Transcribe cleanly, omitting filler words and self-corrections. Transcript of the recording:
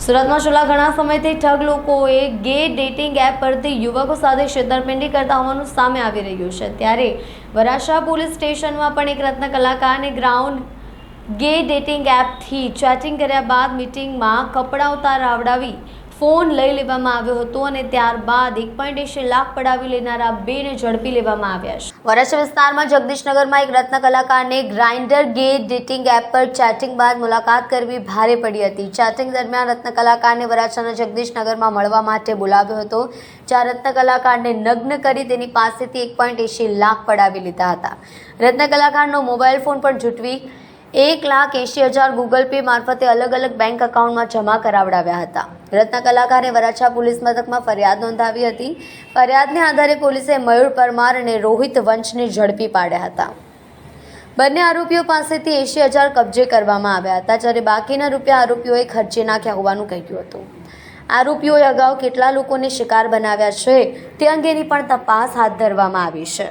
સુરતમાં છેલ્લા ઘણા સમયથી ઠગ લોકોએ ગે ડેટિંગ એપ પરથી યુવકો સાથે છેતરપિંડી કરતા હોવાનું સામે આવી રહ્યું છે। ત્યારે વરાછા પોલીસ સ્ટેશનમાં પણ એક રત્ન કલાકારને ગ્રાઉન્ડ ગે ડેટિંગ એપથી ચેટિંગ કર્યા બાદ મીટિંગમાં કપડાં ઉતારાવડાવી ફોન લઈ લેવામાં આવ્યો હતો અને ત્યારબાદ 1.80 લાખ પડાવી લેનારા બેને ઝડપી લેવામાં આવ્યા છે। વરાછા વિસ્તારમાં જગદીશનગરમાં એક રત્ન કલાકારને ગ્રાઇન્ડર ગે ડેટિંગ એપ પર ચેટિંગ બાદ મુલાકાત કરવી ભારે પડી હતી। ચેટિંગ દરમિયાન રત્ન કલાકારને વરાછાના જગદીશનગરમાં મળવા માટે બોલાવ્યો હતો, જ્યાં રત્ન કલાકારને નગ્ન કરી તેની પાસેથી 1.80 લાખ પડાવી લીધા હતા। રત્ન કલાકારનો મોબાઈલ ફોન પણ ઝૂંટવી 1,80,000 ગૂગલ પે મારફતે અલગ અલગ બેંક એકાઉન્ટમાં જમા કરાવડાવ્યા હતા। રત્ન કલાકારે વરાછા પોલીસ મથકમાં ફરિયાદ નોંધાવી હતી। ફરિયાદને આધારે પોલીસે મયુર પરમાર અને રોહિત વંશને ઝડપી પાડ્યા હતા। બંને આરોપીઓ પાસેથી 80,000 કબજે કરવામાં આવ્યા હતા, જ્યારે બાકીના રૂપિયા આરોપીઓએ ખર્ચી નાખ્યા હોવાનું કહ્યું હતું। આરોપીઓએ અગાઉ કેટલા લોકોને શિકાર બનાવ્યા છે તે અંગેની પણ તપાસ હાથ ધરવામાં આવી છે।